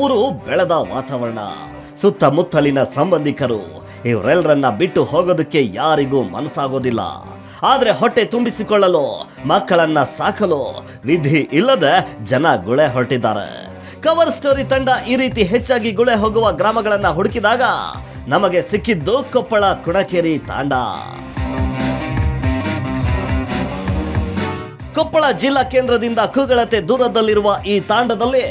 ಊರು ಬೆಳೆದ ವಾತಾವರಣ, ಸುತ್ತಮುತ್ತಲಿನ ಸಂಬಂಧಿಕರು ಇವರೆಲ್ಲರನ್ನ ಬಿಟ್ಟು ಹೋಗೋದಕ್ಕೆ ಯಾರಿಗೂ ಮನಸ್ಸಾಗೋದಿಲ್ಲ. ಆದ್ರೆ ಹೊಟ್ಟೆ ತುಂಬಿಸಿಕೊಳ್ಳಲು, ಮಕ್ಕಳನ್ನ ಸಾಕಲು ವಿಧಿ ಇಲ್ಲದೆ ಜನ ಗುಳೆ ಹೊರಟಿದ್ದಾರೆ. ಕವರ್ ಸ್ಟೋರಿ ತಂಡ ಈ ರೀತಿ ಹೆಚ್ಚಾಗಿ ಗುಳೆ ಹೋಗುವ ಗ್ರಾಮಗಳನ್ನ ಹುಡುಕಿದಾಗ ನಮಗೆ ಸಿಕ್ಕಿದ್ದು ಕೊಪ್ಪಳ ಕುಣಕೇರಿ ತಾಂಡ. ಕೊಪ್ಪಳ ಜಿಲ್ಲಾ ಕೇಂದ್ರದಿಂದ ಕೂಗಳತೆ ದೂರದಲ್ಲಿರುವ ಈ ತಾಂಡದಲ್ಲಿ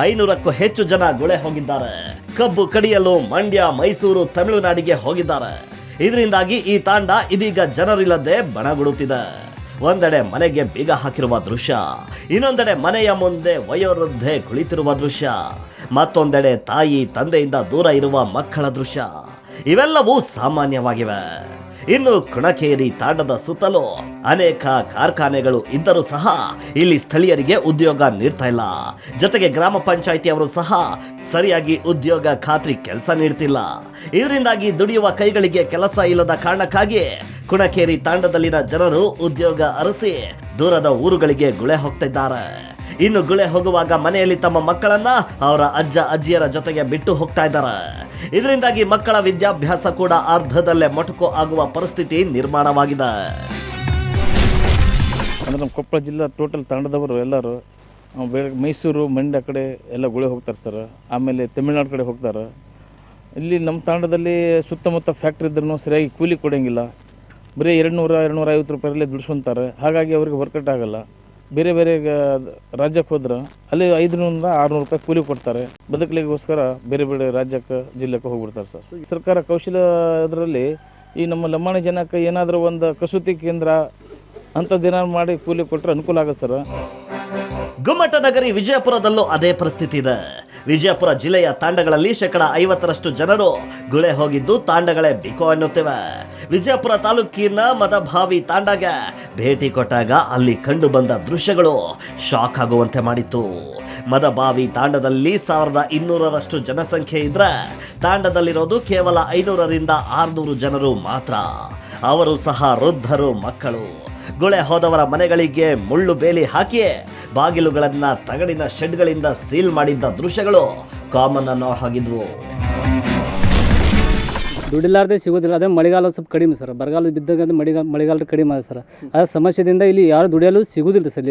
500ಕ್ಕೂ ಹೆಚ್ಚು ಜನ ಗುಳೆ ಹೋಗಿದ್ದಾರೆ. ಕಬ್ಬು ಕಡಿಯಲು ಮಂಡ್ಯ, ಮೈಸೂರು, ತಮಿಳುನಾಡಿಗೆ ಹೋಗಿದ್ದಾರೆ. ಇದರಿಂದಾಗಿ ಈ ತಾಂಡ ಇದೀಗ ಜನರಿಲ್ಲದೆ ಬಣಗುಡುತ್ತಿದೆ. ಒಂದೆಡೆ ಮನೆಗೆ ಬೀಗ ಹಾಕಿರುವ ದೃಶ್ಯ, ಇನ್ನೊಂದೆಡೆ ಮನೆಯ ಮುಂದೆ ವಯೋವೃದ್ಧೆ ಕುಳಿತಿರುವ ದೃಶ್ಯ, ಮತ್ತೊಂದೆಡೆ ತಾಯಿ ತಂದೆಯಿಂದ ದೂರ ಇರುವ ಮಕ್ಕಳ ದೃಶ್ಯ ಇವೆಲ್ಲವೂ ಸಾಮಾನ್ಯವಾಗಿವೆ. ಇನ್ನು ಕುಣಕೇರಿ ತಾಂಡದ ಸುತ್ತಲೂ ಅನೇಕ ಕಾರ್ಖಾನೆಗಳು ಇದ್ದರೂ ಸಹ ಇಲ್ಲಿ ಸ್ಥಳೀಯರಿಗೆ ಉದ್ಯೋಗ ನೀಡ್ತಾ ಇಲ್ಲ. ಜೊತೆಗೆ ಗ್ರಾಮ ಪಂಚಾಯಿತಿಯವರು ಸಹ ಸರಿಯಾಗಿ ಉದ್ಯೋಗ ಖಾತ್ರಿ ಕೆಲಸ ನೀಡ್ತಿಲ್ಲ. ಇದರಿಂದಾಗಿ ದುಡಿಯುವ ಕೈಗಳಿಗೆ ಕೆಲಸ ಇಲ್ಲದ ಕಾರಣಕ್ಕಾಗಿ ಕುಣಕೇರಿ ತಾಂಡದಲ್ಲಿನ ಜನರು ಉದ್ಯೋಗ ಅರಸಿ ದೂರದ ಊರುಗಳಿಗೆ ಗುಳೆ ಹೋಗ್ತಿದ್ದಾರೆ. ಇನ್ನು ಗುಳೆ ಹೋಗುವಾಗ ಮನೆಯಲ್ಲಿ ತಮ್ಮ ಮಕ್ಕಳನ್ನ ಅವರ ಅಜ್ಜ ಅಜ್ಜಿಯರ ಜೊತೆಗೆ ಬಿಟ್ಟು ಹೋಗ್ತಾ ಇದ್ದಾರೆ. ಇದರಿಂದಾಗಿ ಮಕ್ಕಳ ವಿದ್ಯಾಭ್ಯಾಸ ಕೂಡ ಅರ್ಧದಲ್ಲೇ ಮೊಟಕು ಆಗುವ ಪರಿಸ್ಥಿತಿ ನಿರ್ಮಾಣವಾಗಿದೆ. ಅಂದರೆ ನಮ್ಮ ಕೊಪ್ಪಳ ಜಿಲ್ಲಾ ಟೋಟಲ್ ತಾಂಡದವರು ಎಲ್ಲರೂ ಮೈಸೂರು, ಮಂಡ್ಯ ಕಡೆ ಎಲ್ಲ ಗುಳೆ ಹೋಗ್ತಾರೆ ಸರ್. ಆಮೇಲೆ ತಮಿಳ್ನಾಡು ಕಡೆ ಹೋಗ್ತಾರೆ. ಇಲ್ಲಿ ನಮ್ಮ ತಾಂಡದಲ್ಲಿ ಸುತ್ತಮುತ್ತ ಫ್ಯಾಕ್ಟ್ರಿ ಇದ್ರೂ ಸರಿಯಾಗಿ ಕೂಲಿ ಕೊಡೋಂಗಿಲ್ಲ. ಬರೀ 200-250 ರೂಪಾಯಲ್ಲೇ ದುಡಿಸ್ಕೊತಾರೆ. ಹಾಗಾಗಿ ಅವ್ರಿಗೆ ವರ್ಕೌಟ್ ಆಗಲ್ಲ. ಬೇರೆ ಬೇರೆ ರಾಜ್ಯಕ್ಕೆ ಹೋದ್ರೆ ಅಲ್ಲಿ 500-600 ರೂಪಾಯಿ ಕೂಲಿ ಕೊಡ್ತಾರೆ. ಬದುಕಲಿಗೋಸ್ಕರ ಬೇರೆ ಬೇರೆ ರಾಜ್ಯಕ್ಕೆ, ಜಿಲ್ಲೆಗೆ ಹೋಗ್ಬಿಡ್ತಾರೆ ಸರ್. ಸರ್ಕಾರ ಕೌಶಲ್ಯ ಇದರಲ್ಲಿ ಈ ನಮ್ಮ ಲಂಬಾಣಿ ಜನಕ್ಕೆ ಏನಾದರೂ ಒಂದು ಕಸೂತಿ ಕೇಂದ್ರ ಅಂಥದ್ದೇನಾದ್ರು ಮಾಡಿ ಕೂಲಿ ಕೊಟ್ಟರೆ ಅನುಕೂಲ ಆಗುತ್ತೆ ಸರ್. ಗುಮ್ಮಟ ನಗರಿ ವಿಜಯಪುರದಲ್ಲೂ ಅದೇ ಪರಿಸ್ಥಿತಿ ಇದೆ. ವಿಜಯಪುರ ಜಿಲ್ಲೆಯ ತಾಂಡಗಳಲ್ಲಿ 50% ಜನರು ಗುಳೆ ಹೋಗಿದ್ದು ತಾಂಡಗಳೇ ಬಿಕೋ ಎನ್ನುತ್ತಿವೆ. ವಿಜಯಪುರ ತಾಲೂಕಿನ ಮದಭಾವಿ ತಾಂಡಗೆ ಭೇಟಿ ಕೊಟ್ಟಾಗ ಅಲ್ಲಿ ಕಂಡು ಬಂದ ದೃಶ್ಯಗಳು ಶಾಕ್ ಆಗುವಂತೆ ಮಾಡಿತ್ತು. ಮದಭಾವಿ ತಾಂಡದಲ್ಲಿ 1200ರಷ್ಟು ಜನಸಂಖ್ಯೆ ಇದ್ರೆ ತಾಂಡದಲ್ಲಿರೋದು ಕೇವಲ 500-600 ಜನರು ಮಾತ್ರ. ಅವರು ಸಹ ವೃದ್ಧರು, ಮಕ್ಕಳು. ಗುಳೆ ಹೋದವರ ಮನೆಗಳಿಗೆ ಮುಳ್ಳು ಬೇಲಿ ಹಾಕಿ ಬಾಗಿಲುಗಳನ್ನ ತಗಡಿನ ಶೆಡ್ಗಳಿಂದ ಸೀಲ್ ಮಾಡಿದ್ದ ದೃಶ್ಯಗಳು ಕಾಮನ್ ಅನ್ನೋ ಹಾಗಿದ್ವು. ದುಡಿಲಾರ್ದೆ ಸಿಗೋದಿಲ್ಲ. ಅದೇ ಮಳೆಗಾಲ ಸ್ವಲ್ಪ ಕಡಿಮೆ ಸರ್. ಬರಗಾಲ ಬಿದ್ದಾಗ ಮಳೆಗಾಲ ಕಡಿಮೆ ಅದ ಸರ್. ಅದರ ಸಮಸ್ಯೆದಿಂದ ಇಲ್ಲಿ ಯಾರು ದುಡಿಯಲು ಸಿಗೋದಿಲ್ಲ ಸರ್.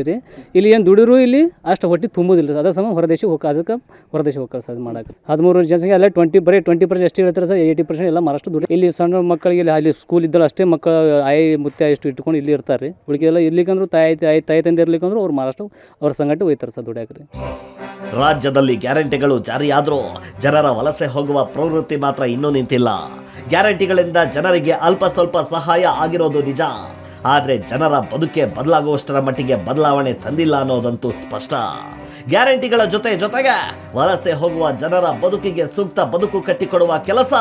ಇಲ್ಲಿ ಏನು ದುಡಿದ್ರು ಇಲ್ಲಿ ಅಷ್ಟು ಹೊಟ್ಟೆ ತುಂಬೋದಿಲ್ಲ. ಅದೇ ಸಮ ಹೊರದೇಶಕ್ಕೆ ಅದಕ್ಕೆ ಹೊರದೇಶಕ್ಕೆ ಹೋಗ್ತಾರೆ ಸರ್ ಮಾಡೋಕೆ. 13 ಜನಸಂಖ್ಯೆ ಅಲ್ಲೇ 20% ಅಷ್ಟೇ ಹೇಳ್ತಾರೆ ಸರ್. 80% ಎಲ್ಲ ಮಹಾರಾಷ್ಟ್ರ ದುಡಿ. ಇಲ್ಲಿ ಸಣ್ಣ ಮಕ್ಕಳಿಗೆ ಅಲ್ಲಿ ಸ್ಕೂಲ್ ಇದ್ದಲ್ಲಿ ಅಷ್ಟೇ ಮಕ್ಕಳು ಆಯಿ ಮುತ್ತೆ ಎಷ್ಟು ಇಟ್ಕೊಂಡು ಇಲ್ಲಿ ಇರ್ತಾರೆ. ಉಳಿಕೆಲ್ಲ ಇರ್ಲಿಕ್ಕಂದ್ರೂ ತಾಯಿ ತಂದೆ ಇರ್ಲಿಕ್ಕಂದ್ರೂ ಅವ್ರು ಮಹಾರಾಷ್ಟ್ರ ಅವ್ರ ಸಂಗಟ ಹೋಯ್ತಾರೆ ಸರ್ ದುಡಿಯಾಕ್ರಿ. ರಾಜ್ಯದಲ್ಲಿ ಗ್ಯಾರಂಟಿಗಳು ಜಾರಿಯಾದ್ರೂ ಜನರ ವಲಸೆ ಹೋಗುವ ಪ್ರವೃತ್ತಿ ಮಾತ್ರ ಇನ್ನೂ ನಿಂತಿಲ್ಲ. ಗ್ಯಾರಂಟಿಗಳಿಂದ ಜನರಿಗೆ ಅಲ್ಪ ಸ್ವಲ್ಪ ಸಹಾಯ ಆಗಿರೋದು ನಿಜ. ಆದ್ರೆ ಜನರ ಬದುಕೆ ಬದಲಾಗುವಷ್ಟರ ಮಟ್ಟಿಗೆ ಬದಲಾವಣೆ ತಂದಿಲ್ಲ ಅನ್ನೋದಂತೂ ಸ್ಪಷ್ಟ. ಗ್ಯಾರಂಟಿಗಳ ಜೊತೆಗೆ ವಲಸೆ ಹೋಗುವ ಜನರ ಬದುಕಿಗೆ ಸೂಕ್ತ ಬದುಕು ಕಟ್ಟಿಕೊಡುವ ಕೆಲಸ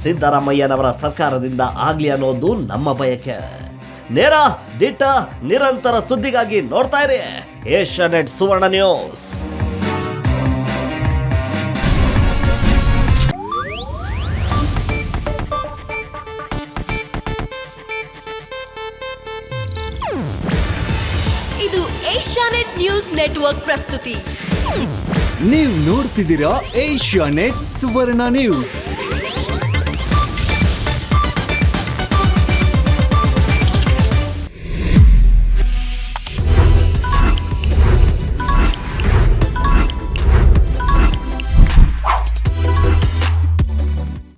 ಸಿದ್ದರಾಮಯ್ಯನವರ ಸರ್ಕಾರದಿಂದ ಆಗ್ಲಿ ಅನ್ನೋದು ನಮ್ಮ ಬಯಕೆ. ನೇರ, ದಿಟ್ಟ, ನಿರಂತರ ಸುದ್ದಿಗಾಗಿ ನೋಡ್ತಾ ಇರಿ ಏಷ್ಯಾನೆಟ್ ಸುವರ್ಣ ನ್ಯೂಸ್. ಇದು ಏಷ್ಯಾನೆಟ್ ನ್ಯೂಸ್ ನೆಟ್ವರ್ಕ್ ಪ್ರಸ್ತುತಿ. ನೀವು ನೋಡ್ತಿದ್ದೀರಾ ಏಷ್ಯಾನೆಟ್ ಸುವರ್ಣ ನ್ಯೂಸ್.